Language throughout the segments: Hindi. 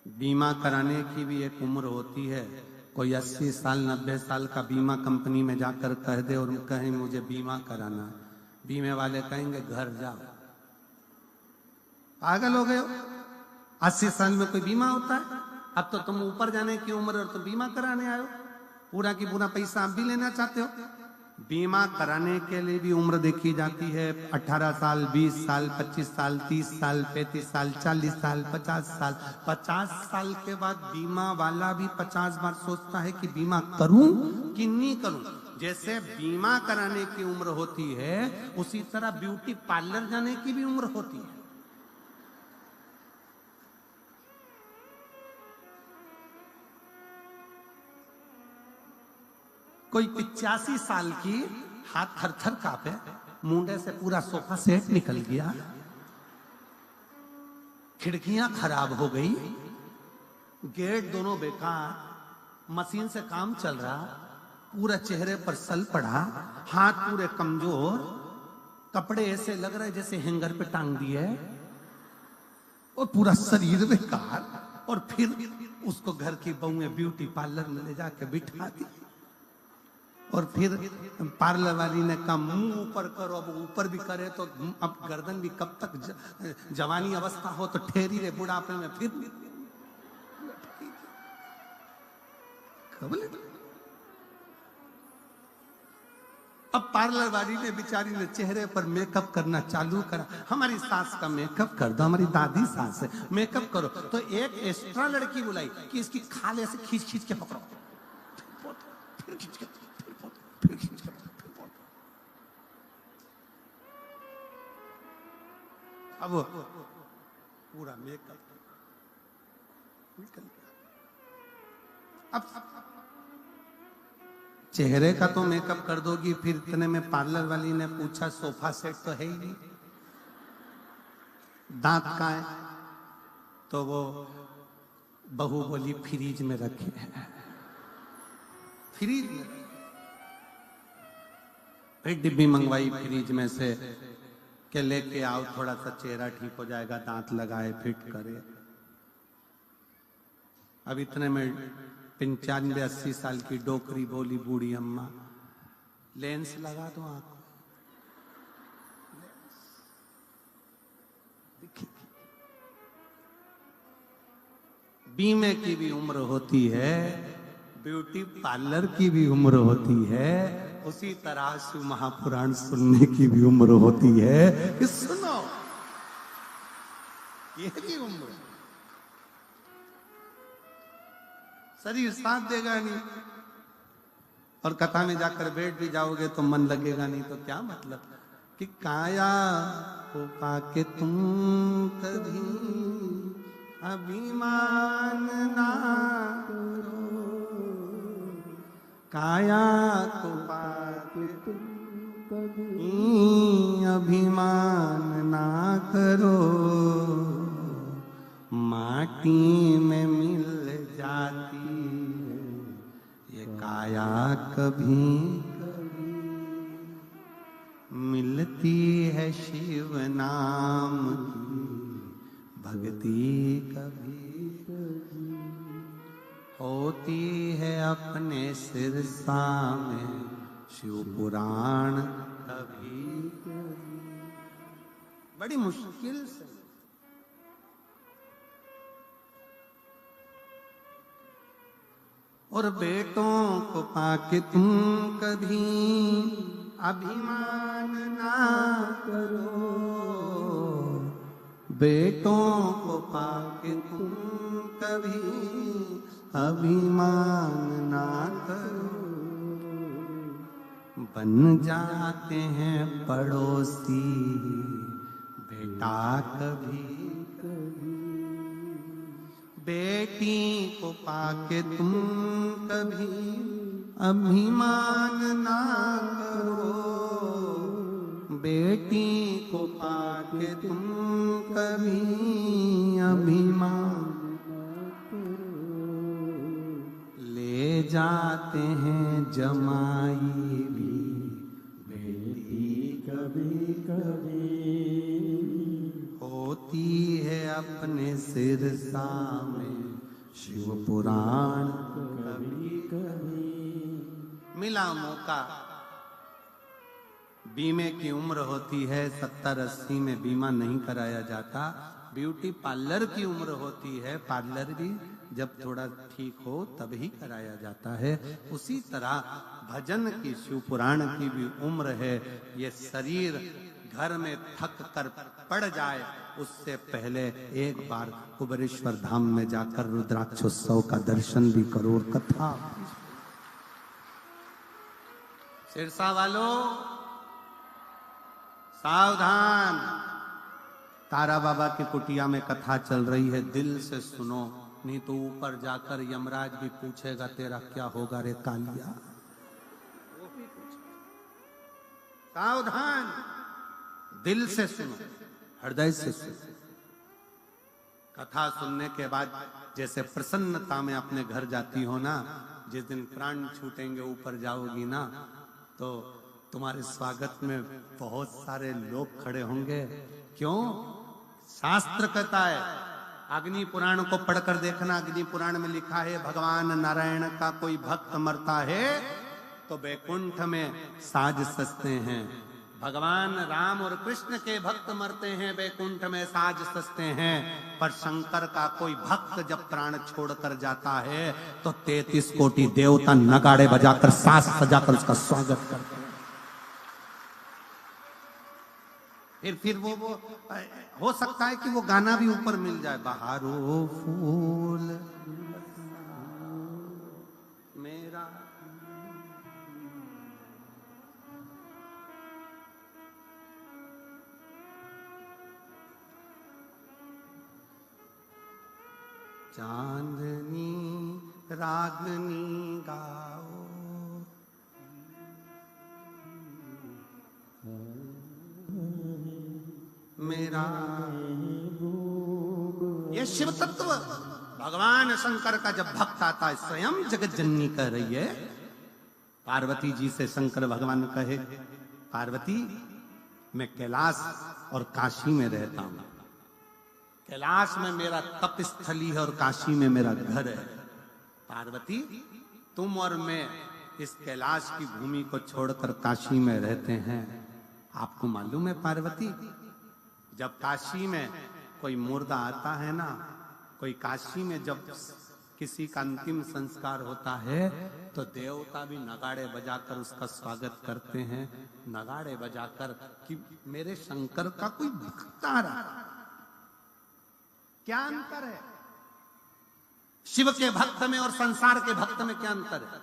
बीमा कराने की भी एक उम्र होती है। कोई 80 साल 90 साल का बीमा कंपनी में जाकर कह दे और कहें मुझे बीमा कराना है, बीमे वाले कहेंगे घर जाओ, पागल हो गए हो, 80 साल में कोई बीमा होता है? अब तो तुम ऊपर जाने की उम्र और तुम बीमा कराने आए हो, पूरा की पूरा पैसा आप भी लेना चाहते हो। बीमा कराने के लिए भी उम्र देखी जाती है, 18 साल 20 साल 25 साल 30 साल 35 साल 40 साल 50 साल। 50 साल के बाद बीमा वाला भी 50 बार सोचता है कि बीमा करूं कि नहीं करूं। जैसे बीमा कराने की उम्र होती है, उसी तरह ब्यूटी पार्लर जाने की भी उम्र होती है। कोई 85 साल की, हाथ थर थर कांपे, मुंडे से पूरा सोफा सेट निकल गया, खिड़कियां खराब हो गई, गेट दोनों बेकार, मशीन से काम चल रहा, पूरा चेहरे पर सल पड़ा, हाथ पूरे कमजोर, कपड़े ऐसे लग रहे जैसे हैंगर पे टांग दिए, और पूरा शरीर बेकार। और फिर उसको घर की बहुएं ब्यूटी पार्लर में ले जाके बिठा दी, और फिर पार्लर वाली ने कहा मुंह ऊपर करो। अब ऊपर भी करे तो अब गर्दन भी कब तक, जवानी अवस्था हो तो ठहरी रहे, बुढ़ापे में फिर अब पार्लर वाली ने बेचारी ने चेहरे पर मेकअप करना चालू करा। हमारी सास का मेकअप कर दो, हमारी दादी सास है, मेकअप करो। तो एक एक्स्ट्रा लड़की बुलाई कि इसकी खाल ऐसे खींच खींच के पकड़ो, फिर खींच के, फिर खींच के, अब पूरा मेकअप निकल गया। अब चेहरे का तो मेकअप कर दोगी, फिर इतने में पार्लर वाली ने पूछा सोफा सेट तो है ही नहीं, दांत कहाँ है? तो वो बहू बोली फ्रीज में रखे हैं। फ्रीज में फिर डिब्बी मंगवाई फ्रीज में से के लेके आओ, थोड़ा सा चेहरा ठीक हो जाएगा, दांत लगाए फिट करे। अब इतने में 95-80 साल की डोकरी बोली बूढ़ी अम्मा, लेंस लगा दो आंख। बीमे की भी उम्र होती है, ब्यूटी पार्लर की भी उम्र होती है, उसी तरह शिव महापुराण सुनने की भी उम्र होती है कि सुनो, ये भी उम्र, शरीर साथ देगा नहीं, और कथा में जाकर बैठ भी जाओगे तो मन लगेगा नहीं, तो क्या मतलब कि काया को पाके तुम कभी अभिमान ना करो, काया को पाके तुम कभी अभिमान ना करो, माटी में मिल जाती है ये काया कभी कभी, मिलती है शिव नाम की भक्ति कभी कभी, होती है अपने सिरसा में शिव पुराण कभी कभी। बड़ी मुश्किल से और बेटों को पाके तुम कभी अभिमान ना करो, बेटों को पाके तुम कभी अभिमान ना करो, बन जाते हैं पड़ोसी बेटा कभी कभी, बेटी को पाके तुम कभी अभिमान ना करो, बेटी को पाके तुम कभी अभिमान ना करो, ले जाते हैं जमाई भी बेटी कभी कभी, होती है अपने सिरसा में शिव पुराण कभी कभी। मिला मौका, बीमे की उम्र होती है 70-80 में बीमा नहीं कराया जाता। ब्यूटी पार्लर की उम्र होती है, पार्लर भी जब थोड़ा ठीक हो तभी कराया जाता है। उसी तरह भजन की, शिव पुराण की भी उम्र है। ये शरीर घर में थक कर पड़ जाए उससे पहले एक बार कुबेरेश्वर धाम में जाकर रुद्राक्षोत्सव का दर्शन भी करो और कथा। सिरसा वालों सावधान, तारा बाबा की कुटिया में कथा चल रही है, दिल से सुनो, नहीं तो ऊपर जाकर यमराज भी पूछेगा तेरा क्या होगा रे कालिया। वो भी पूछेगा। सावधान, दिल से सुनो, हृदय से सुनो। कथा सुनने के बाद जैसे प्रसन्नता में अपने घर जाती हो ना, जिस दिन प्राण छूटेंगे ऊपर जाओगी ना, तो तुम्हारे स्वागत में बहुत सारे लोग खड़े होंगे। क्यों? शास्त्र कहता है, अग्नि पुराण को पढ़कर देखना, अग्नि पुराण में लिखा है भगवान नारायण का कोई भक्त मरता है तो वैकुंठ में साज सजते हैं। भगवान राम और कृष्ण के भक्त मरते हैं, वैकुंठ में साज सजते हैं। पर शंकर का कोई भक्त जब प्राण छोड़कर जाता है तो 33 कोटि देवता नगाड़े बजाकर साज सजाकर उसका स्वागत करते हैं। फिर वो हो सकता है कि वो गाना भी ऊपर मिल जाए, बहारो फूल मेरा। चांदनी रागनी गाओ, मेरा ये शिव तत्व भगवान शंकर का जब भक्त आता है, स्वयं जगत जननी कह रही है पार्वती जी से, शंकर भगवान कहे पार्वती मैं कैलाश और काशी में रहता हूं, कैलाश में मेरा तप स्थली है और काशी में मेरा घर है। पार्वती तुम और मैं इस कैलाश की भूमि को छोड़कर काशी में रहते हैं। आपको मालूम है पार्वती, जब काशी में कोई मुर्दा आता है ना, कोई काशी में जब किसी का अंतिम संस्कार होता है तो देवता भी नगाड़े बजाकर उसका स्वागत करते हैं, नगाड़े बजाकर कि मेरे शंकर का कोई भक्त आ रहा। क्या अंतर है शिव के भक्त में और संसार के भक्त में? क्या अंतर है?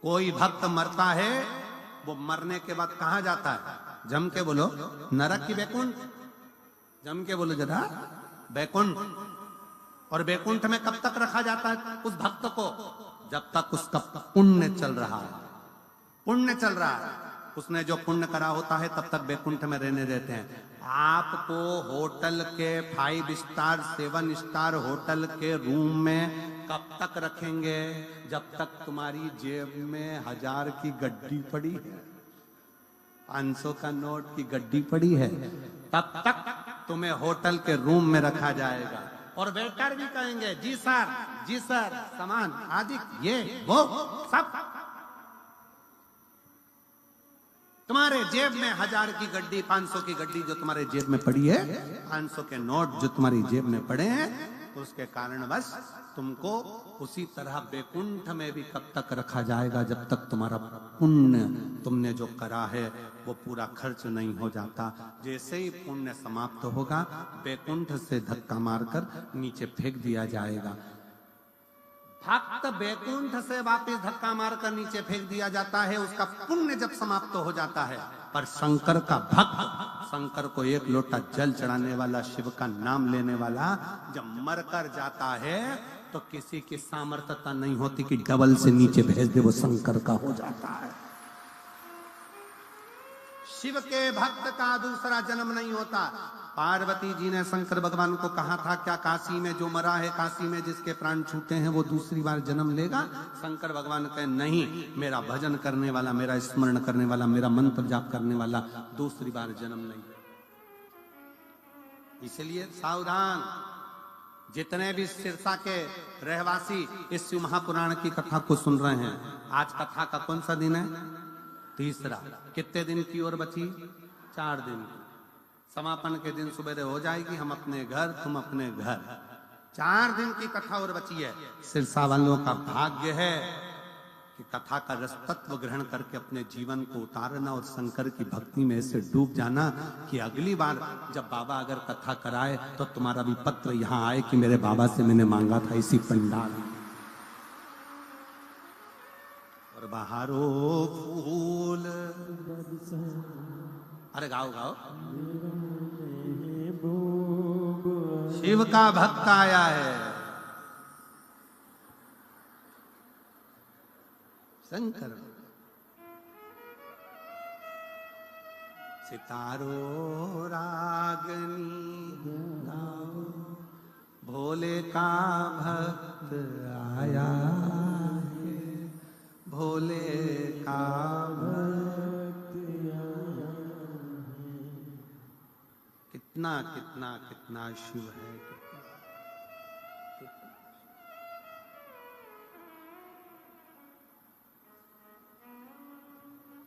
कोई भक्त मरता है, वो मरने के बाद कहां जाता है? जम के बोलो, नरक की वैकुंठ? जम के बोलो जरा, वैकुंठ। और वैकुंठ में कब तक रखा जाता है उस भक्त को? जब तक उसका पुण्य चल रहा है। पुण्य चल रहा है, उसने जो पुण्य करा होता है तब तक वैकुंठ में रहने देते हैं। आपको होटल के 5 स्टार 7 स्टार होटल के रूम में कब तक रखेंगे? जब तक तुम्हारी जेब में 1000 की गड्डी पड़ी है, 500 का नोट की गड्डी पड़ी है, तब तक तुम्हें होटल के रूम में रखा जाएगा। और वेटर भी कहेंगे जी सर, सामान आदि ये वो सब। तुम्हारे जेब में 1000 की गड्डी, 500 की गड्डी जो तुम्हारे जेब में पड़ी है, 500 के नोट जो तुम्हारी जेब में पड़े हैं, तो उसके कारण बस तुमको उसी तरह वैकुंठ में भी कब तक रखा जाएगा जब तक तुम्हारा पुण्य तुमने जो करा है वो पूरा खर्च नहीं हो जाता। जैसे ही पुण्य समाप्त होगा वैकुंठ से धक्का मारकर नीचे फेंक दिया जाएगा। भक्त वैकुंठ से वापिस धक्का मारकर नीचे फेंक दिया जाता है, उसका पुण्य जब समाप्त हो जाता है। पर शंकर का भक्त, शंकर को 1 लोटा जल चढ़ाने वाला, शिव का नाम लेने वाला जब मरकर जाता है तो किसी की सामर्थ्यता नहीं होती कि डबल से नीचे भेज दे, वो शंकर का हो जाता है। शिव के भक्त का दूसरा जन्म नहीं होता। पार्वती जी ने शंकर भगवान को कहा था क्या काशी में जो मरा है, काशी में जिसके प्राण छूटे हैं वो दूसरी बार जन्म लेगा? शंकर भगवान कहे नहीं, मेरा भजन करने वाला, मेरा स्मरण करने वाला, मेरा मंत्र जाप करने वाला दूसरी बार जन्म नहीं। इसलिए सावधान, जितने भी सिरसा के रहवासी इस शिव महापुराण की कथा को सुन रहे हैं, आज कथा का कौन सा दिन है? तीसरा। कितने दिन की ओर बची? 4 दिन की। समापन के दिन सुबह हो जाएगी, हम अपने घर, तुम अपने घर। 4 दिन की कथा और बची है। सिरसा वालों का भाग्य है कि कथा का रस तत्व ग्रहण करके अपने जीवन को उतारना और शंकर की भक्ति में ऐसे डूब जाना कि अगली बार जब बाबा अगर कथा कराए तो तुम्हारा भी पत्र यहाँ आए कि मेरे बाबा से मैंने मांगा था इसी पंडाल। और बहारो फूल, अरे गाओ गाओ। शिव का भक्त आया है, शंकर। सितारो रागनी गाओ, भोले का भक्त आया है, भोले का भक्त आया है। कितना कितना कितना शिव है,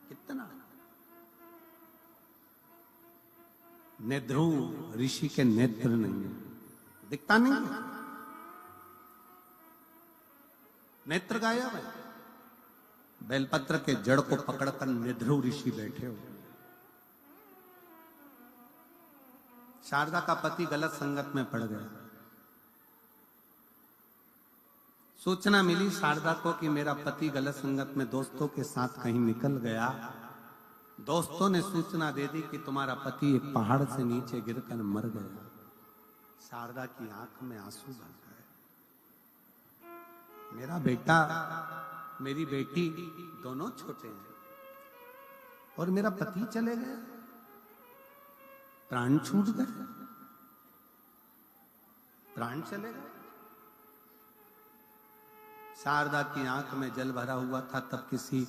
कितना। नेध्रुव ऋषि के नेत्र नहीं है, दिखता नहीं है, नेत्र गायब है। बेलपत्र के जड़ को पकड़कर नेध्रुव ऋषि बैठे हो। शारदा का पति गलत संगत में पड़ गया। सूचना मिली शारदा को कि मेरा पति गलत संगत में दोस्तों के साथ कहीं निकल गया। दोस्तों ने सूचना दे दी कि तुम्हारा पति एक पहाड़ से नीचे गिरकर मर गया। शारदा की आंख में आंसू भर गए। मेरा बेटा, मेरी बेटी दोनों छोटे हैं और मेरा पति चले गए, प्राण छूट गए, प्राण चले गए। शारदा की आंख में जल भरा हुआ था। तब किसी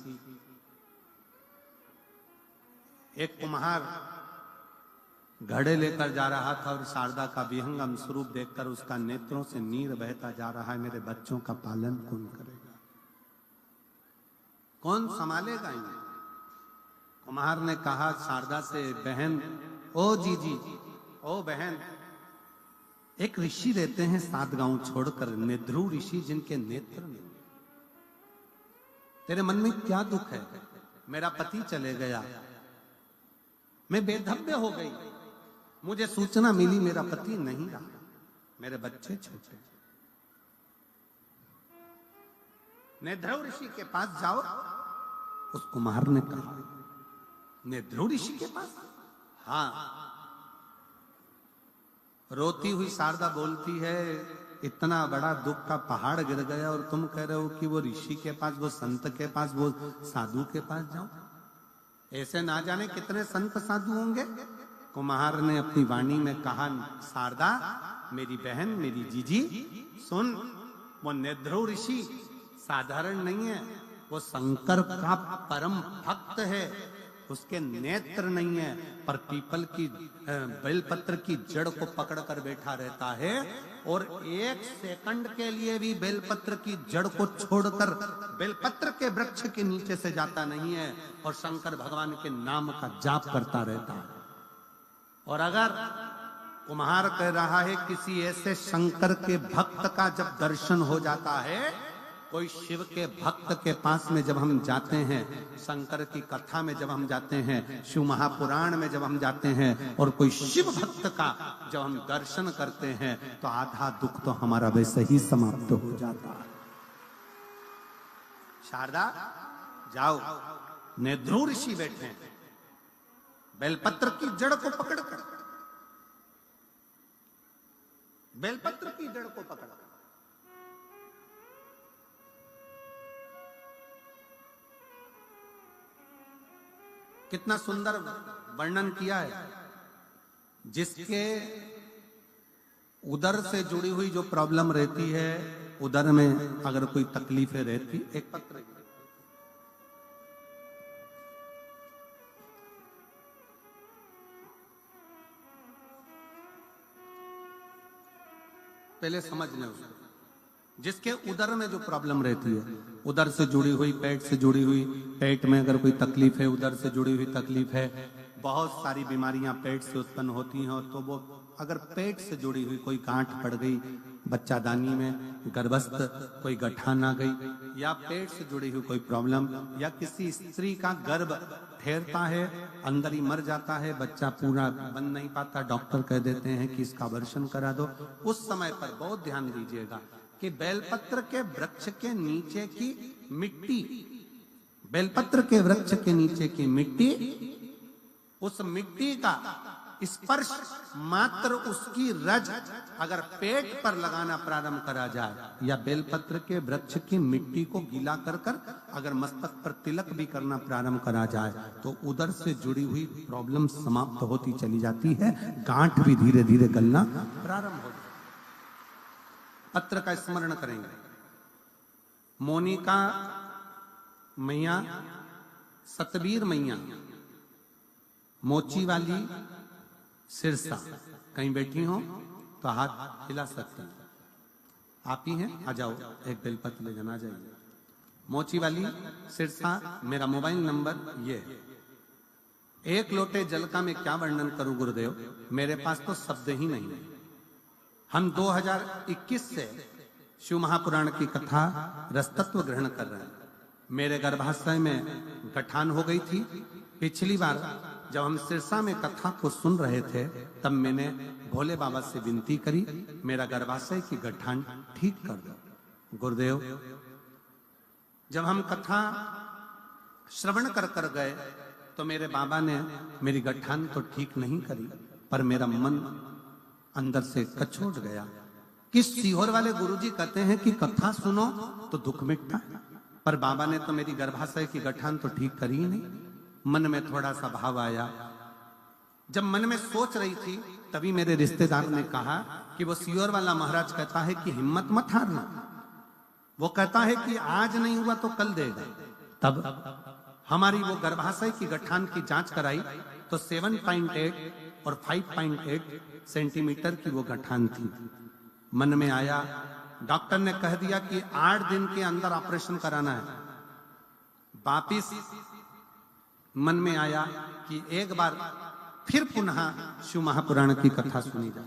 एक कुम्हार घड़े लेकर जा रहा था और शारदा का विहंगम स्वरूप देखकर उसका नेत्रों से नीर बहता जा रहा है। मेरे बच्चों का पालन कौन करेगा, कौन संभालेगा इन्हें? कुम्हार ने कहा शारदा से, बहन, ओ जीजी, ओ बहन, एक ऋषि रहते हैं 7 गांव छोड़कर, नेध्रुव ऋषि, जिनके नेत्र नहीं। तेरे मन में क्या दुख है? मेरा पति चले गया, मैं बेधव्य हो गई, मुझे सूचना मिली मेरा पति नहीं रहा, मेरे बच्चे छोटे। नेध्रुव ऋषि के पास जाओ। उस कुम्हार ने कहा, नेध्रुव ऋषि के पास? हाँ। रोती हुई शारदा बोलती है, इतना बड़ा दुख का पहाड़ गिर गया और तुम कह रहे हो कि वो ऋषि के पास, वो संत के पास, वो साधु के पास जाओ। ऐसे ना जाने कितने संत साधु होंगे। कुम्हार ने अपनी वाणी में कहा, शारदा मेरी बहन, मेरी जीजी, सुन, वो नेध्रुव ऋषि साधारण नहीं है, वो शंकर का परम भक्त है। उसके नेत्र नहीं है, पर पीपल की बेलपत्र की जड़ को पकड़कर बैठा रहता है और 1 सेकंड के लिए भी बेलपत्र की जड़ को छोड़कर बेलपत्र के वृक्ष के नीचे से जाता नहीं है और शंकर भगवान के नाम का जाप करता रहता है। और अगर कुम्हार कह रहा है किसी ऐसे शंकर के भक्त का जब दर्शन हो जाता है, कोई शिव के भक्त के पास में जब हम जाते हैं, शंकर की कथा में जब हम जाते हैं, शिव महापुराण में जब हम जाते हैं और कोई शिव भक्त का जब हम दर्शन करते हैं, तो आधा दुख तो हमारा वैसे ही समाप्त हो जाता है। शारदा जाओ, नेध्रुव ऋषि बैठे हैं, बेलपत्र की जड़ को पकड़कर, बेलपत्र की जड़ को पकड़कर। कितना सुंदर वर्णन किया है। जिसके उदर से जुड़ी हुई जो प्रॉब्लम रहती है, उदर में अगर कोई तकलीफें रहती, एक पत्र पहले समझ लें उसको। जिसके उदर में जो प्रॉब्लम रहती है, उदर से जुड़ी हुई, पेट से जुड़ी हुई, पेट में अगर कोई तकलीफ है, उदर से जुड़ी हुई तकलीफ है, बहुत सारी बीमारियां पेट से उत्पन्न होती हैं। तो वो अगर पेट से जुड़ी हुई कोई गांठ पड़ गई, बच्चादानी में गर्भस्थ कोई गठान आ गई, या पेट से जुड़ी हुई कोई प्रॉब्लम, या किसी स्त्री का गर्भ ठहरता है, अंदर ही मर जाता है, बच्चा पूरा बन नहीं पाता, डॉक्टर कह देते हैं कि इसका अबॉर्शन करा दो, उस समय पर बहुत ध्यान दीजिएगा कि बेलपत्र के वृक्ष के नीचे की मिट्टी, बेलपत्र के वृक्ष के नीचे की मिट्टी, उस मिट्टी का स्पर्श मात्र उसकी रज अगर पेट पर लगाना प्रारंभ करा जाए, या बेलपत्र के वृक्ष की मिट्टी को गीला कर कर अगर मस्तक पर तिलक भी करना प्रारंभ करा जाए, तो उदर से जुड़ी हुई प्रॉब्लम समाप्त होती चली जाती है, गांठ भी धीरे धीरे गलना प्रारंभ हो जाए। पत्र का स्मरण करेंगे। मोनिका मैया, सतबीर मैया, मोची वाली सिरसा, कहीं बैठी हो तो हाथ हिला सकते हैं। आप ही हैं, आ जाओ, एक बेलपत्र ले जाना जाइए। मोची वाली सिरसा, मेरा मोबाइल नंबर ये है। एक लोटे जल का मैं क्या वर्णन करूं गुरुदेव, मेरे पास तो शब्द ही नहीं है। हम 2021 से शिव महापुराण की कथा रसतत्व ग्रहण कर रहे हैं। मेरे गर्भाशय में गठान हो गई थी। पिछली बार जब हम सिरसा में कथा को सुन रहे थे, तब मैंने भोले बाबा से विनती करी, मेरा गर्भाशय की गठान ठीक कर दो। गुरुदेव, जब हम कथा श्रवण कर कर गए तो मेरे बाबा ने मेरी गठान तो ठीक नहीं करी, पर मेरा मन अंदर से कचोट गया। किस सीहोर वाले गुरुजी कहते हैं कि कथा सुनो तो दुख मिटता है, पर बाबा ने तो मेरी गर्भाशय की गठान तो ठीक करी ही नहीं। मन में थोड़ा सा भाव आया। जब मन में सोच रही थी, तभी मेरे रिश्तेदार ने कहा कि वो सीहोर वाला महाराज कहता है कि हिम्मत मत हारना, वो कहता है कि आज नहीं हुआ तो कल देगा। तब हमारी वो गर्भाशय की गठान की जांच कराई तो 7.8 और 5.8 सेंटीमीटर की वो गठान थी। मन में आया, डॉक्टर ने कह दिया कि 8 दिन के अंदर ऑपरेशन कराना है। वापिस मन में आया कि एक बार फिर पुनः शिव महापुराण की कथा सुनी जाए।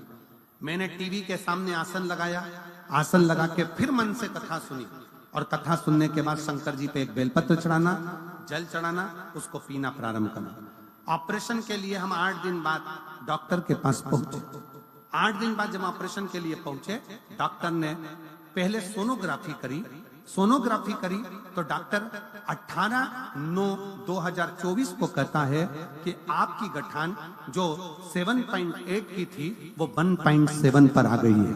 मैंने टीवी के सामने आसन लगाया, आसन लगा के फिर मन से कथा सुनी, और कथा सुनने के बाद शंकर जी पे एक बेलपत्र चढ़ाना, जल चढ़ाना, उसको पीना प्रारंभ करना। ऑपरेशन के लिए हम 8 दिन बाद डॉक्टर के पास पहुंचे। 8 दिन बाद जब ऑपरेशन के लिए पहुंचे, डॉक्टर ने पहले सोनोग्राफी करी। सोनोग्राफी करी तो डॉक्टर 18/9/2024 को कहता है कि आपकी गठान जो 7.8 की थी वो 1.7 पर आ गई है,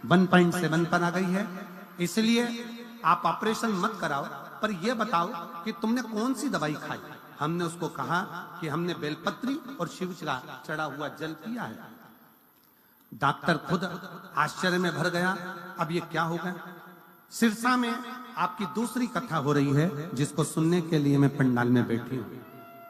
1.7 पर आ गई है। इसलिए आप ऑपरेशन मत कराओ, पर यह बताओ कि तुमने कौन सी दवाई खाई। हमने उसको कहा कि हमने बेलपत्री और शिव का चढ़ा हुआ जल पिया है। डॉक्टर खुद आश्चर्य में भर गया, अब ये क्या होगा। सिरसा में आपकी दूसरी कथा हो रही है, जिसको सुनने के लिए मैं पंडाल में बैठी हूँ।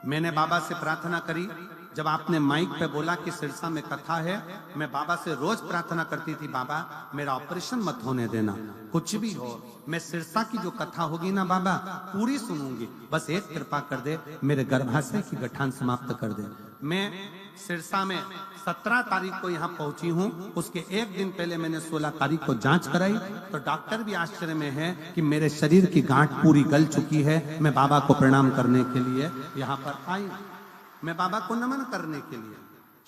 मैंने बाबा से प्रार्थना करी। जब आपने माइक पे बोला कि सिरसा में कथा है, मैं बाबा से रोज प्रार्थना करती थी, बाबा मेरा ऑपरेशन मत होने देना, कुछ भी हो, मैं सिरसा की जो कथा होगी ना बाबा पूरी सुनूंगी, बस एक कृपा कर दे, मेरे गर्भाशय की गठान समाप्त कर दे। मैं सिरसा में 17 तारीख को यहाँ पहुंची हूँ। उसके एक दिन पहले मैंने 16 तारीख को जांच कराई, तो डॉक्टर भी आश्चर्य में है कि मेरे शरीर की गांठ पूरी गल चुकी है। मैं बाबा को प्रणाम करने के लिए यहाँ पर आई, मैं बाबा को नमन करने के लिए।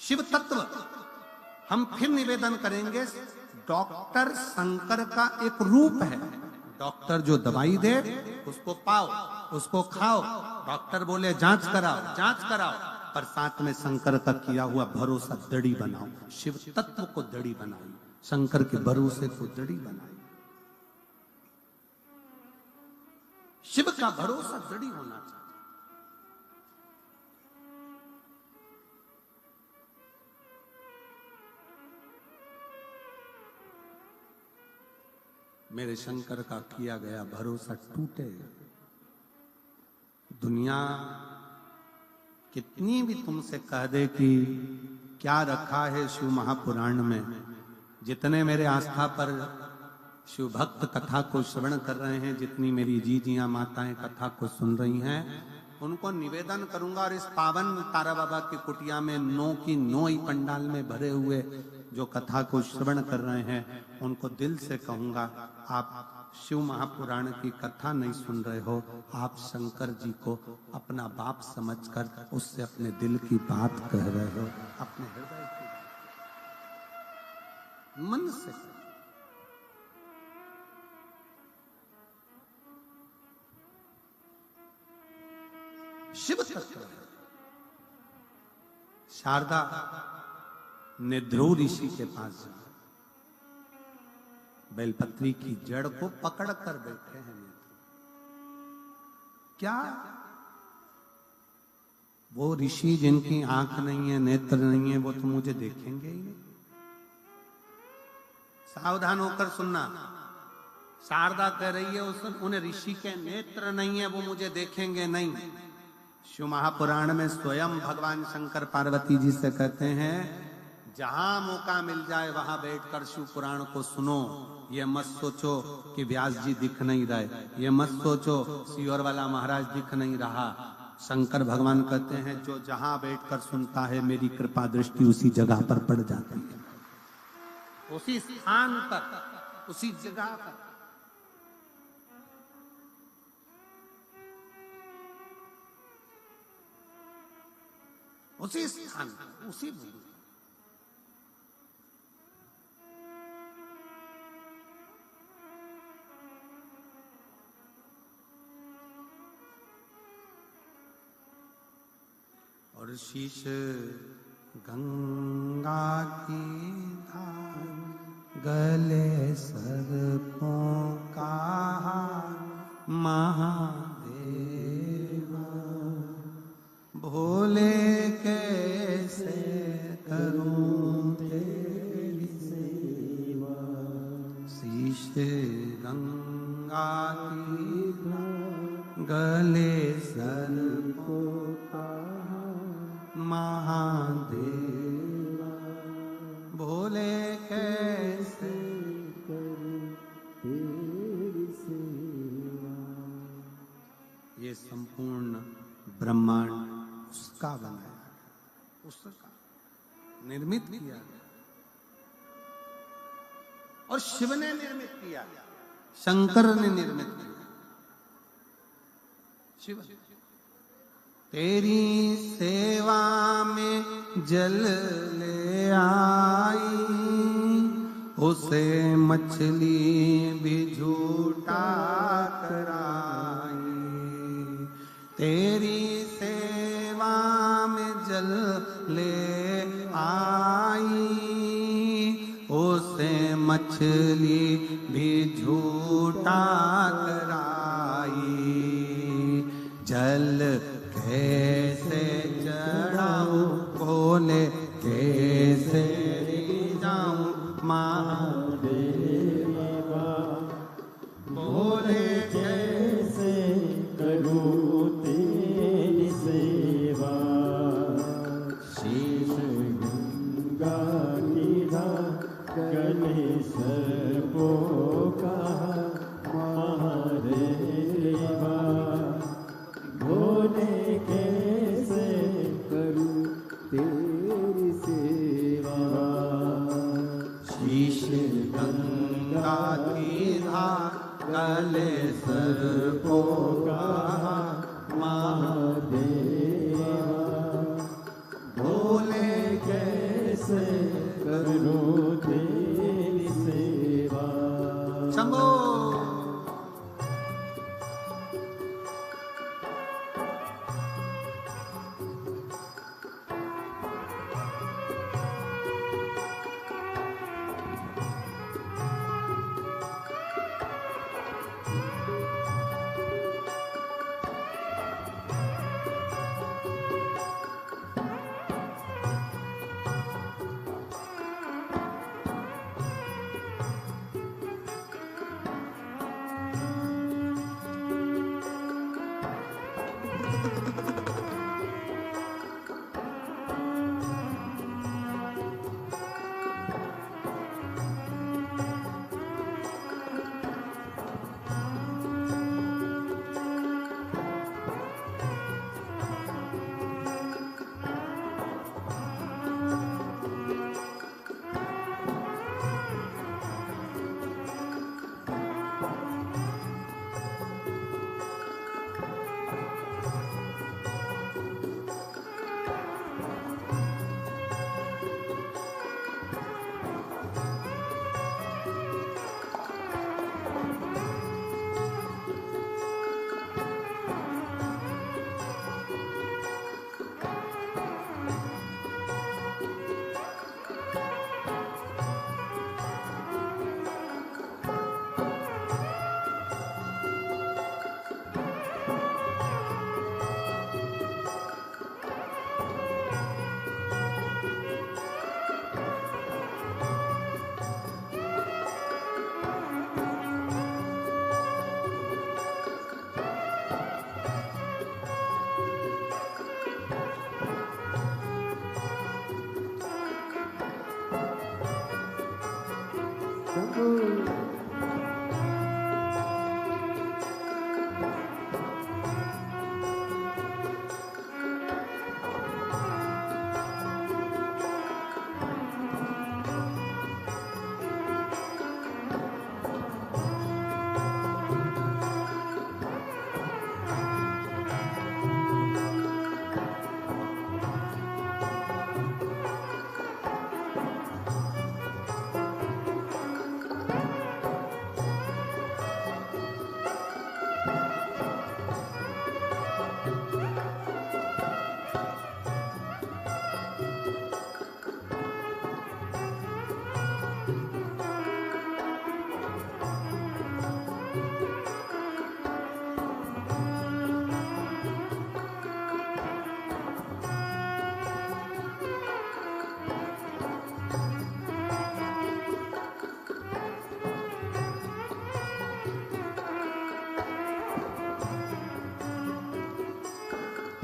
शिव तत्व हम फिर निवेदन करेंगे, डॉक्टर शंकर का एक रूप है। डॉक्टर जो दवाई दे उसको पाओ, उसको खाओ। डॉक्टर बोले जांच कराओ, जांच कराओ, पर साथ में शंकर का किया हुआ भरोसा दड़ी बनाओ। शिव तत्व को दड़ी बनाई, शंकर के भरोसे को दड़ी बनाई। शिव का भरोसा दड़ी होना चाहिए। मेरे शंकर का किया गया भरोसा टूटे। दुनिया कितनी भी तुमसे कह दे कि क्या रखा है शिव महापुराण में, जितने मेरे आस्था पर शिव भक्त कथा को श्रवण कर रहे हैं, जितनी मेरी जीजियां माताएं कथा को सुन रही हैं, उनको निवेदन करूंगा और इस पावन तारा बाबा की कुटिया में 9 की 9 ही पंडाल में भरे हुए जो कथा को श्रवण कर रहे हैं, उनको दिल से कहूंगा, आप शिव महापुराण की कथा नहीं सुन रहे हो, आप शंकर जी को अपना बाप समझकर उससे अपने दिल की बात कह रहे हो, अपने हृदय की मन से। शिव तत्व है। शारदा ने ध्रुव ऋषि के पास जा बेलपत्री की जड़ को पकड़ कर बैठे हैं। क्या वो ऋषि जिनकी आंख नहीं है, नेत्र नहीं है, वो तो मुझे देखेंगे ही नहीं? सावधान होकर सुनना। शारदा कह रही है उन्हें ऋषि के नेत्र नहीं है, वो मुझे देखेंगे नहीं। शिव महापुराण में स्वयं भगवान शंकर पार्वती जी से कहते हैं, जहां मौका मिल जाए वहां बैठकर शिव पुराण को सुनो। ये मत सोचो कि व्यास जी दिख नहीं रहे, ये मत सोचो सियोर वाला महाराज दिख नहीं रहा। शंकर भगवान कहते हैं, जो जहां बैठकर सुनता है मेरी कृपा दृष्टि उसी जगह पर पड़ जाती है, उसी स्थान पर, उसी जगह पर। उसी स्थान पर, उसी भूमि। और शीश गंगा की धार, गले सर्पों का महादेवा, भोले कैसे करूं तेरी सेवा। शीश गंगा की धार, गले सर्पों का महादेवा, भोले कैसे करूं तेरी सेवा। ये संपूर्ण ब्रह्मांड उसका बनाया, उसका निर्मित किया गया, और शिव ने निर्मित किया, शंकर ने निर्मित किया। शिव तेरी सेवा में जल ले आई, उसे मछली भी झूठा कराई। तेरी सेवा में जल ले आई, उसे मछली भी झूठा कराई। जल कैसे चढ़ाऊं भोले, कैसे जाऊं महादेवा, भोले कैसे करूं तेरी सेवा। शीश गंगा की धार, गले सर्पों का महादेवा, भोले कैसे करूं तेरी सेवा। शीश गंगा की धार, गले सर्पों का महादेवा, भोले कैसे करूं तेरी सेवा। शंभो।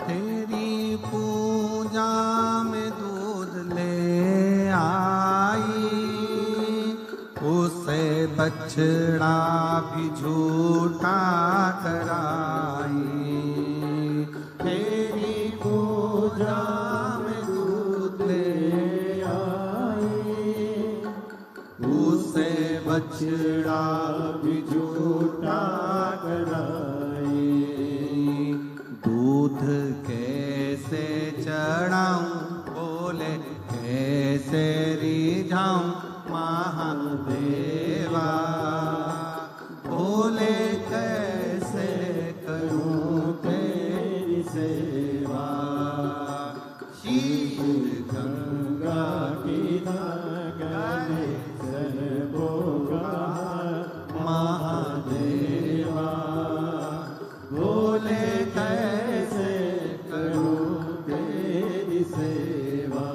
तेरी पूजा में दूध ले आई, उसे बछड़ा भी झूठा कराई। तेरी पूजा में दूध ले आई, उसे बछड़ा भी झूठा कराई। दूध कैसे चढ़ाऊं, बोले कैसे रिझाऊं महादेवा, बोले कैसे करूं तेरी सेवा। शीश गंगा की गले सरबोगा महादेवा, बोले कैसे करूं तेरी सेवा।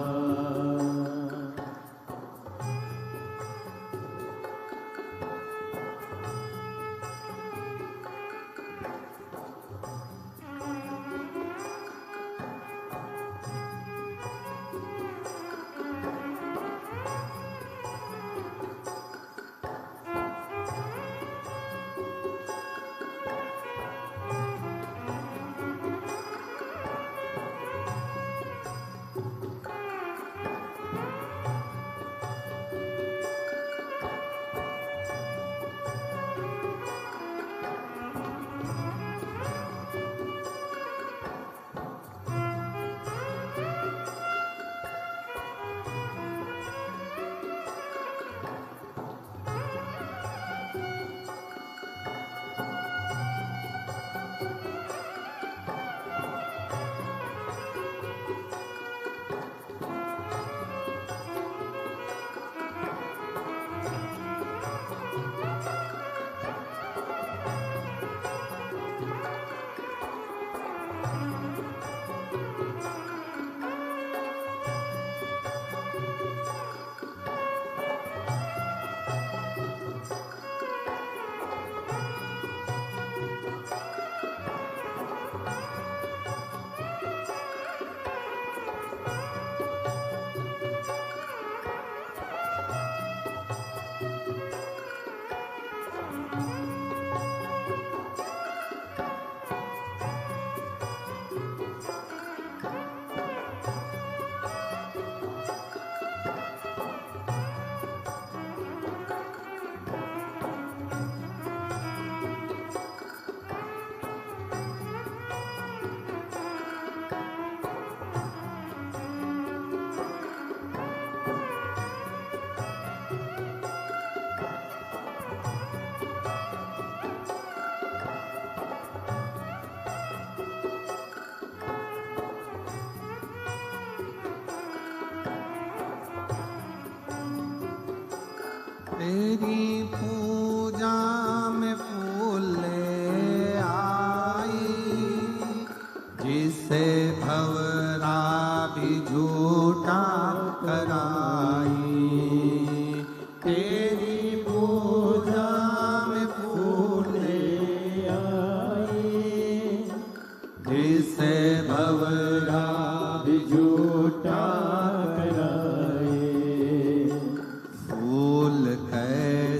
तेरी पूजा में फूल ले आई, जिसे भंवरा भी झूठा कराई। तेरी पूजा में फूल ले आई, जिसे भंवरा भी झूठा कराई। फूल कैसे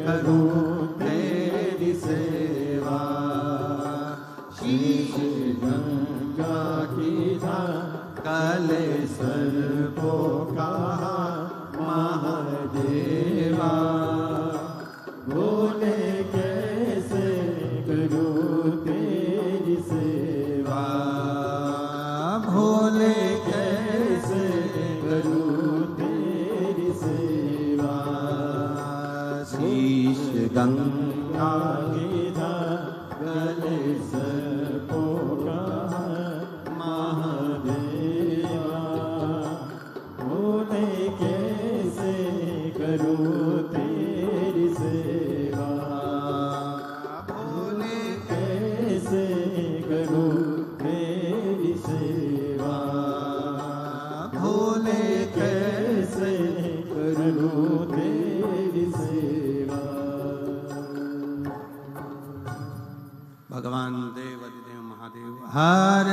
करूं तेरी सेवा। शीश गंगा की धार काले सर्पों का महादेवा। भोले कैसे करूं तेरी सेवा। भोले कैसे करूं तेरी सेवा। शीश गंगा की धार गले सर्पों का महादेवा। भोले कैसे करूं तेरी सेवा। भोले कैसे करूं तेरी सेवा। भोले कैसे करूं तेरी सेवा। भगवान देव अधिदेव महादेव हर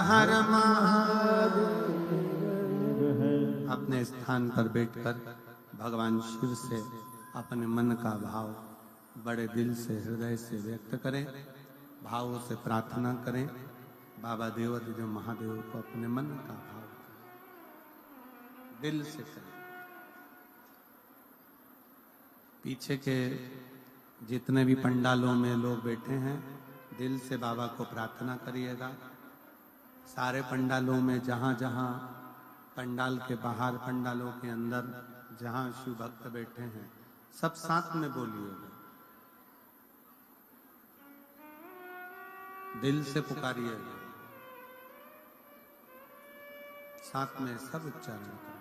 हर महादेव। अपने स्थान पर बैठकर भगवान शिव से अपने मन का भाव बड़े दिल से हृदय से व्यक्त करें। भावों से प्रार्थना करें। बाबा देव अधिदेव महादेव को अपने मन का भाव दिल से करें। पीछे के जितने भी पंडालों में लोग बैठे हैं दिल से बाबा को प्रार्थना करिएगा। सारे पंडालों में जहाँ जहाँ पंडाल के बाहर पंडालों के अंदर जहाँ शिव भक्त बैठे हैं सब साथ में बोलिएगा। दिल से पुकारिएगा। साथ में सब उच्चारण करें।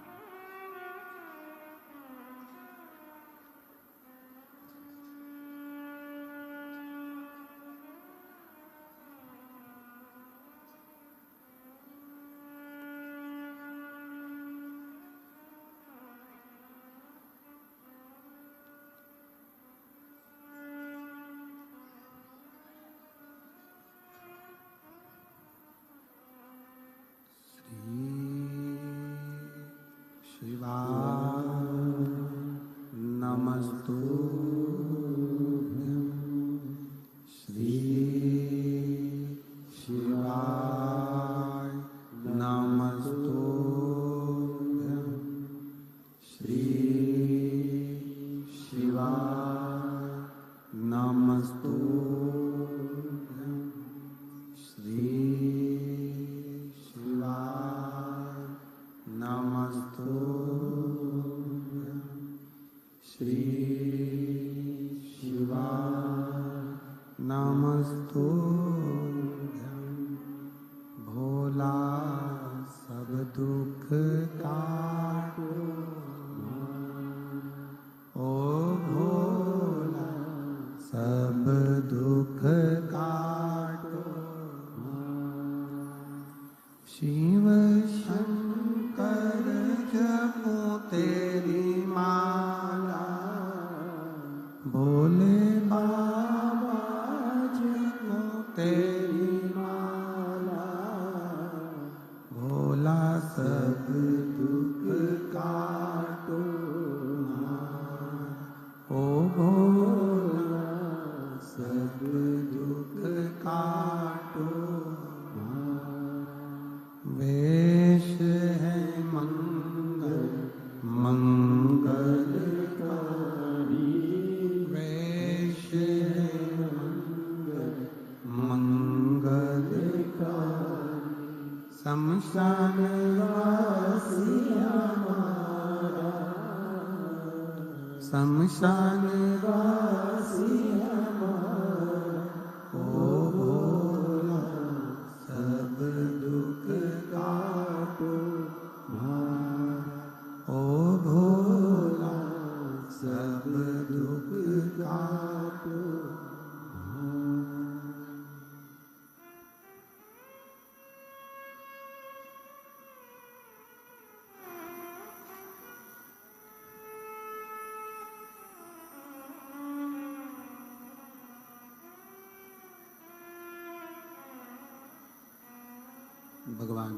भगवान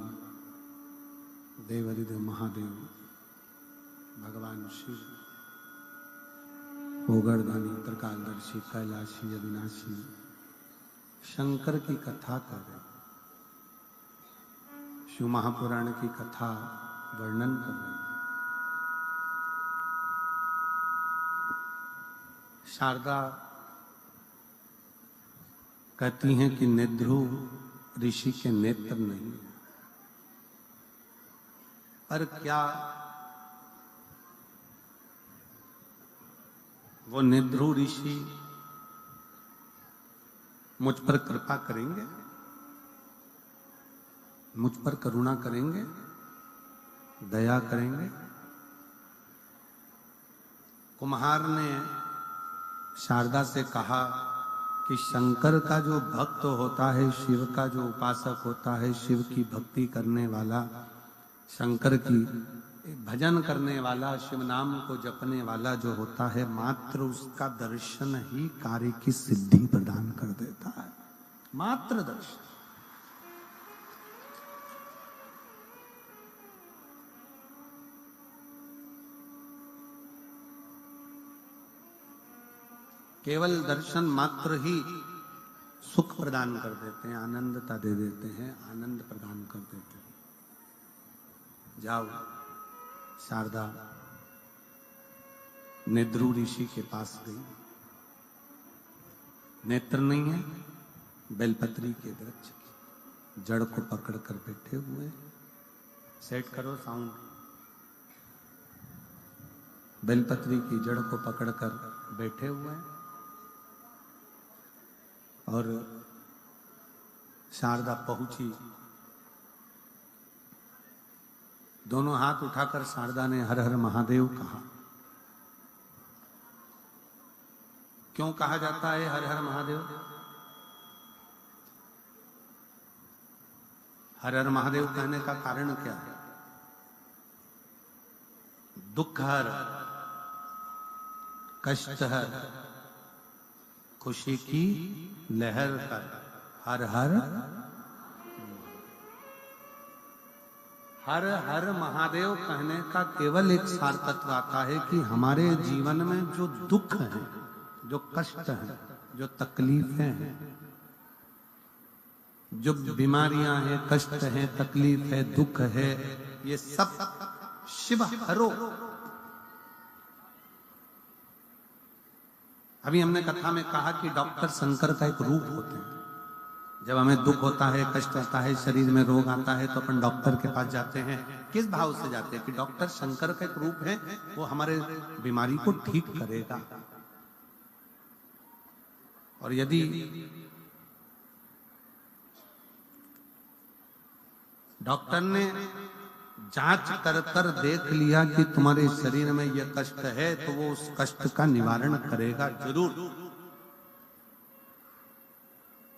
देवाधिदेव महादेव भगवान शिव ओगरदानी, त्रिकालदर्शी, कैलाशी, अविनाशी शंकर की कथा कर रहे, शिव महापुराण की कथा वर्णन कर रहे। शारदा कहती हैं कि निध्रुव ऋषि के नेत्र नहीं, पर क्या वो निध्रुव ऋषि मुझ पर कृपा करेंगे, मुझ पर करुणा करेंगे, दया करेंगे? कुम्हार ने शारदा से कहा कि शंकर का जो भक्त होता है, शिव का जो उपासक होता है, शिव की भक्ति करने वाला, शंकर की भजन करने वाला, शिव नाम को जपने वाला जो होता है, मात्र उसका दर्शन ही कार्य की सिद्धि प्रदान कर देता है। मात्र दर्शन। केवल दर्शन मात्र ही सुख प्रदान कर देते हैं, आनंदता दे देते हैं, आनंद प्रदान कर देते हैं। जाओ, शारदा निध्रुव ऋषि के पास गई। नेत्र नहीं है, बेलपत्री के वृक्ष की जड़ को पकड़कर बैठे हुए। सेट करो साउंड। बेलपत्री की जड़ को पकड़कर बैठे हुए और शारदा पहुंची। दोनों हाथ उठाकर शारदा ने हर हर महादेव कहा। क्यों कहा जाता है हर हर महादेव? हर हर महादेव कहने का कारण क्या है? दुख हर, कष्ट हर, खुशी की लहर कर, हर हर हर हर महादेव कहने का केवल एक सार्थत्व आता है कि हमारे जीवन में जो दुख है, जो कष्ट है, जो तकलीफें हैं, जो बीमारियां हैं, कष्ट है, तकलीफ है, दुख है, ये सब शिव हरो। अभी हमने कथा में कहा कि डॉक्टर शंकर का एक रूप होते हैं। जब हमें दुख होता है, कष्ट आता है, शरीर में रोग आता है, तो अपन डॉक्टर के पास जाते हैं। किस भाव से जाते हैं? कि डॉक्टर शंकर का एक रूप है, वो हमारे बीमारी को ठीक करेगा। और यदि डॉक्टर ने जांच कर कर देख लिया कि तुम्हारे शरीर में यह कष्ट है, तो वो उस कष्ट का निवारण करेगा जरूर।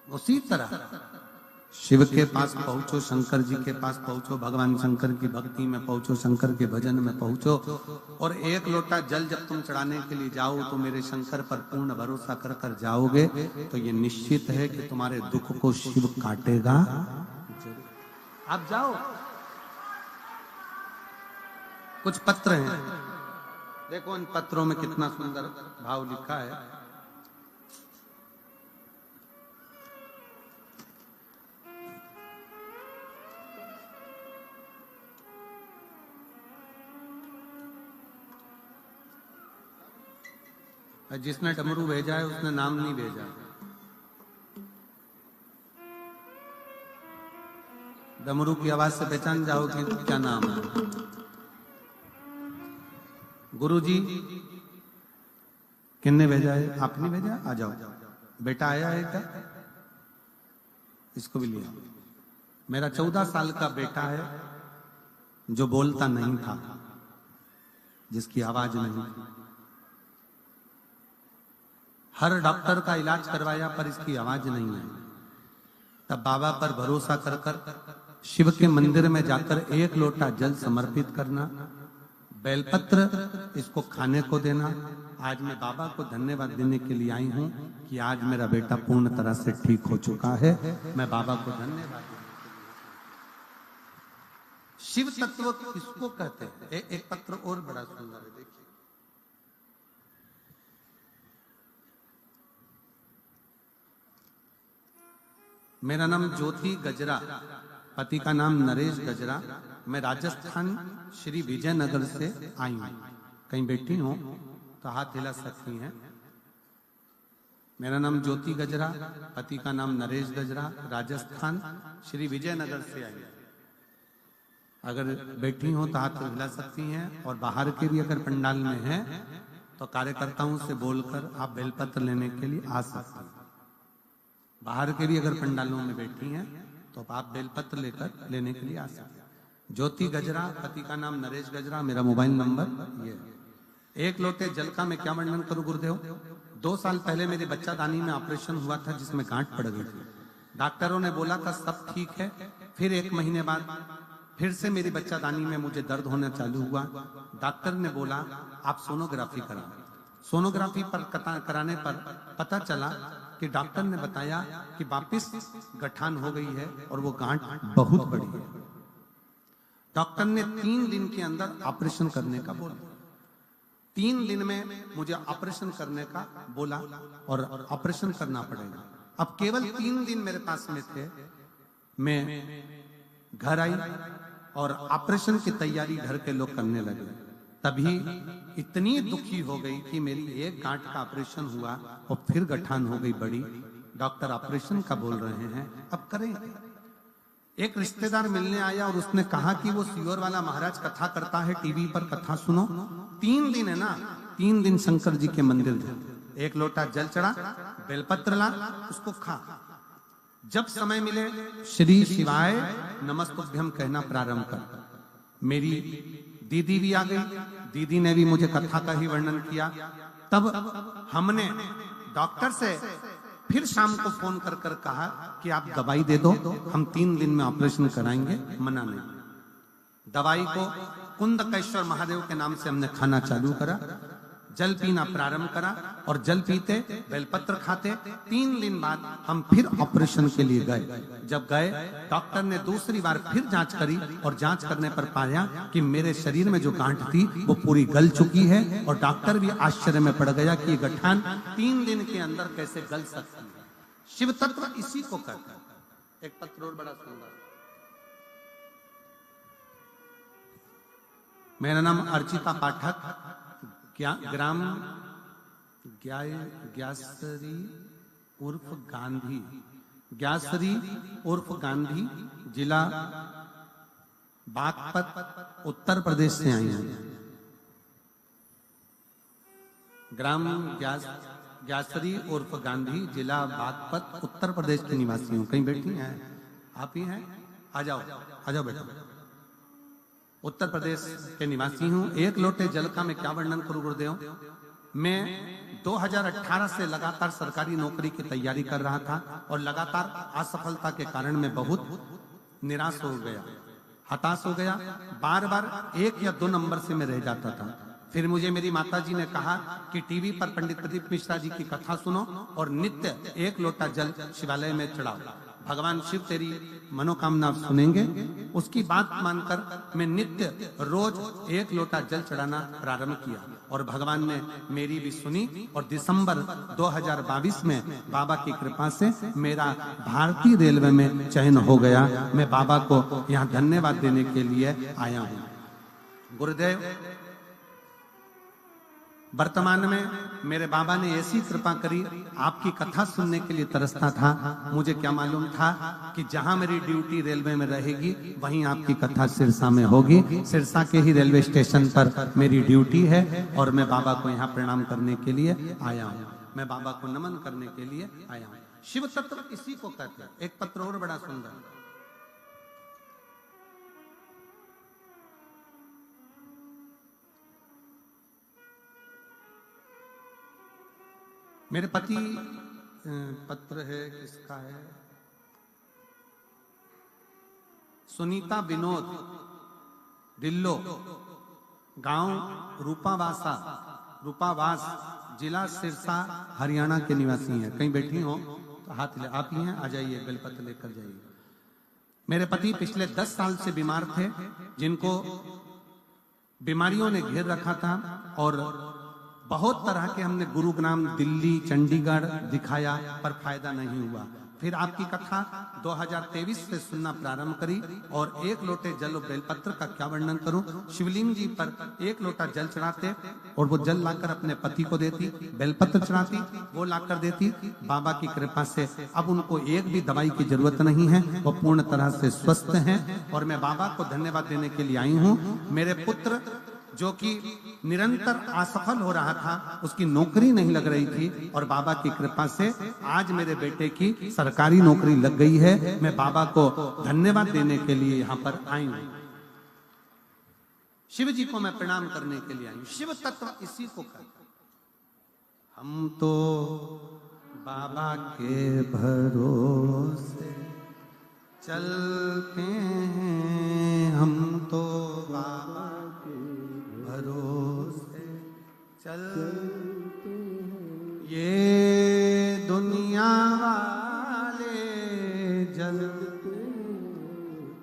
उसी तरह शिव के पास पहुंचो, शंकर जी के पास पहुंचो, भगवान शंकर की भक्ति में पहुंचो, शंकर के भजन में पहुंचो, और एक लोटा जल जब तुम चढ़ाने के लिए जाओ तो मेरे शंकर पर पूर्ण भरोसा कर कर जाओगे, तो ये निश्चित है कि तुम्हारे दुख को शिव काटेगा। आप जाओ। कुछ पत्र हैं, देखो इन पत्रों में कितना सुंदर भाव लिखा है। जिसने डमरू भेजा है उसने नाम नहीं भेजा। डमरू की आवाज से पहचान जाओ कि क्या नाम है। गुरुजी किन्ने भेजा है? आपने भेजा? आ जाओ। बेटा आया है क्या? इसको भी लिया। मेरा 14 साल का बेटा है जो बोलता नहीं था, जिसकी आवाज नहीं थी। हर डॉक्टर का इलाज करवाया पर इसकी आवाज नहीं आई। तब बाबा पर भरोसा कर कर शिव के मंदिर में जाकर एक लोटा जल समर्पित करना, बेलपत्र इसको खाने को देना। आज मैं बाबा को धन्यवाद देने के लिए आई हूं कि आज मेरा बेटा पूर्ण तरह से ठीक हो चुका है। मैं बाबा को धन्यवाद। शिव तत्व किसको कहते हैं? एक पत्र और बड़ा सुंदर है, देखिए। मेरा नाम ज्योति गजरा, पति का नाम नरेश गजरा। मैं राजस्थान श्री विजयनगर से आई हूँ। कहीं बैठी हूँ तो हाथ हिला सकती हैं। मेरा नाम ज्योति गजरा, पति का नाम नरेश गजरा, राजस्थान श्री विजयनगर से आई। अगर बैठी हो तो हाथ हिला सकती हैं। और बाहर के भी अगर पंडाल में हैं तो कार्यकर्ताओं से बोलकर आप बेलपत्र लेने के लिए आ सकते हैं। बाहर के भी अगर पंडालों में बैठी हैं तो आप बेलपत्र लेकर लेने के लिए आ सकते हैं। ज्योति गजरा, पति का नाम नरेश गजरा, मेरा मोबाइल नंबर ये है। एक लोटे जल का मैं क्या वर्णन करूं गुरुदेव। 2 साल पहले मेरे बच्चादानी में ऑपरेशन हुआ था जिसमें गांठ पड़ गई थी। डॉक्टरों ने बोला था सब ठीक है। फिर 1 महीने बाद फिर से मेरी बच्चादानी में मुझे दर्द होना चालू हुआ। डॉक्टर ने बोला आप सोनोग्राफी कराओ। सोनोग्राफी पर कराने पर पता चला कि डॉक्टर ने बताया कि वापिस गठान हो गई है और वो गांठ बहुत बड़ी है। डॉक्टर ने 3 दिन के अंदर ऑपरेशन करने का बोला। 3 दिन में मुझे ऑपरेशन करने का बोला और ऑपरेशन करना पड़ेगा। अब केवल 3 दिन मेरे पास में थे। मैं घर आई और ऑपरेशन की तैयारी घर के लोग करने लगे। तभी इतनी दुखी हो गई कि मेरी एक गांठ का ऑपरेशन हुआ और फिर गठान हो गई बड़ी। डॉक्टर ऑपरेशन का बोल रहे हैं, अब करें। एक रिश्तेदार मिलने आया और उसने कहा कि वो सियोर वाला महाराज कथा करता है, टीवी पर कथा सुनो। 3 दिन है ना, 3 दिन शंकर जी के मंदिर थे। 1 लोटा जल चढ़ा, बेलपत्र ला, उसको खा। जब समय मिले श्री शिवाय नमस्तुभ्यम कहना प्रारंभ कर। मेरी दीदी भी आ गई। दीदी ने भी मुझे कथा का ही वर्णन किया। तब हमने डॉक्टर से फिर शाम को फोन कर कर कहा कि आप दवाई दे दो, हम 3 दिन में ऑपरेशन कराएंगे। मना नहीं। दवाई को कुंदकेश्वर महादेव के नाम से हमने खाना चालू करा, जल पीना प्रारंभ करा और जल पीते बेलपत्र खाते। 3 दिन बाद हम फिर ऑपरेशन के लिए गए। जब गए डॉक्टर ने दूसरी बार फिर जांच करी और जांच करने पर पाया कि मेरे शरीर में जो गांठ थी वो पूरी गल चुकी है। और डॉक्टर भी आश्चर्य में पड़ गया कि गठान 3 दिन के अंदर कैसे गल सकती है। शिव तत्व इसी को कहता है। एक पत्र और बड़ा सुंदर। मेरा नाम अर्चिता पाठक, ग्राम ग्यासरी उर्फ गांधी, ग्यासरी उर्फ गांधी, जिला बागपत, उत्तर प्रदेश से आई हूं। ग्राम ग्यासरी उर्फ गांधी, जिला बागपत, उत्तर प्रदेश की निवासी हूं। कहीं बैठी हैं आप ही हैं? आ जाओ, आ जाओ बेटा। उत्तर प्रदेश के निवासी हूं। 1 लोटे जल का मैं क्या वर्णन करूं गुरुदेव। मैं 2018 से लगातार सरकारी नौकरी की तैयारी कर रहा था और लगातार असफलता के कारण मैं बहुत निराश हो गया, हताश हो गया। बार बार 1 या 2 नंबर से मैं रह जाता था। फिर मुझे मेरी माताजी ने कहा कि टीवी पर पंडित प्रदीप मिश्रा जी की कथा सुनो और नित्य 1 लोटा जल शिवालय में चढ़ाओ, भगवान शिव तेरी मनोकामना सुनेंगे। उसकी बात मानकर मैं नित्य रोज 1 लोटा जल चढ़ाना प्रारंभ किया और भगवान ने मेरी भी सुनी। और दिसंबर 2022 में बाबा की कृपा से मेरा भारतीय रेलवे में चयन हो गया। मैं बाबा को यहाँ धन्यवाद देने के लिए आया हूँ। गुरुदेव, वर्तमान में मेरे बाबा ने ऐसी कृपा करी, आपकी कथा सुनने के लिए तरसता था। मुझे क्या मालूम था कि जहां मेरी ड्यूटी रेलवे में रहेगी वहीं आपकी कथा सिरसा में होगी। सिरसा के ही रेलवे स्टेशन पर मेरी ड्यूटी है और मैं बाबा को यहाँ प्रणाम करने के लिए आया हूँ। मैं बाबा को नमन करने के लिए आया हूँ। शिव तत्व इसी को कहते हैं। एक पत्र और बड़ा सुंदर। मेरे पति, पत्र है किसका है, सुनीता विनोद, दिल्लो, गांव रूपावास, जिला सिरसा, हरियाणा के निवासी हैं। कहीं बैठी हो तो हाथ ले, आप ही हैं, आ जाइए, बेलपत्र लेकर जाइए। मेरे पति पिछले 10 साल से बीमार थे, जिनको बीमारियों ने घेर रखा था और बहुत तरह के हमने गुरुग्राम, दिल्ली, चंडीगढ़ दिखाया पर फायदा नहीं हुआ। फिर आपकी कथा 2023 से सुनना प्रारंभ करी और 1 लोटे जल और बेलपत्र का क्या वर्णन करूं। शिवलिंग जी पर 1 लोटा जल चढ़ाते और वो जल लाकर अपने पति को देती, बेलपत्र चढ़ाती, वो लाकर देती। बाबा की कृपा से अब उनको एक भी दवाई की जरूरत नहीं है, वो पूर्ण तरह से स्वस्थ हैं। और मैं बाबा को धन्यवाद देने के लिए आई हूँ। मेरे पुत्र जो कि निरंतर असफल हो रहा था, उसकी नौकरी नहीं लग रही थी, और बाबा की कृपा से आज मेरे बेटे की सरकारी नौकरी लग गई है। मैं बाबा को धन्यवाद देने के लिए यहाँ पर आई हूँ। शिव जी को मैं प्रणाम करने के लिए आई हूँ। शिव तत्व इसी को कहते। हम तो बाबा के भरोसे चलते हैं, हम तो बाबा भरोसे चलते हैं। ये दुनिया वाले जलते,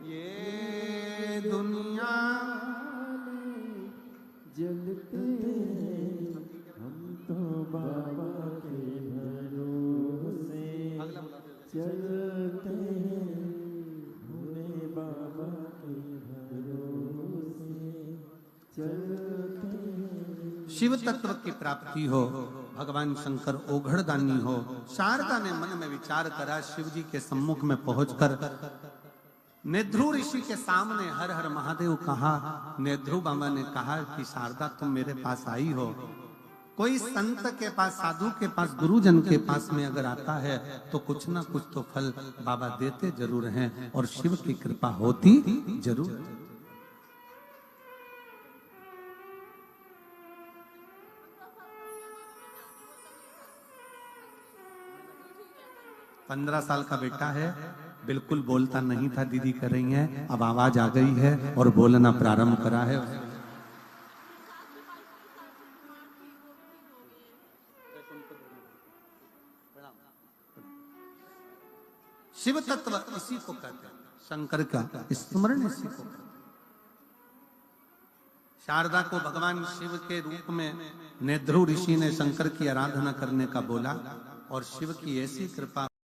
ये दुनिया वाले जलते, हम तो बाबा के भरोसे चलते हैं, हमें बाबा के भरोसे चलते हैं। शिव तत्व की प्राप्ति हो, भगवान शंकर ओघड़दानी हो। शारदा ने मन में विचार करा, शिव जी के सम्मुख में पहुंचकर नेध्रु ऋषि के सामने हर हर महादेव कहा। नेध्रु बाबा ने कहा कि शारदा तुम मेरे पास आई हो, कोई संत के पास, साधु के पास, गुरुजन के पास में अगर आता है तो कुछ ना कुछ तो फल बाबा देते जरूर हैं, और शिव की कृपा होती जरूर। 15 साल का बेटा है, बिल्कुल बोलता नहीं था, दीदी कर रही हैं, अब आवाज आ गई है और बोलना प्रारंभ करा है। शिव तत्व इसी को कहते हैं, शंकर का स्मरण इसी को कहते हैं। शारदा को भगवान शिव के रूप में नेध्रु ऋषि ने शंकर की आराधना करने का बोला, और शिव की ऐसी कृपा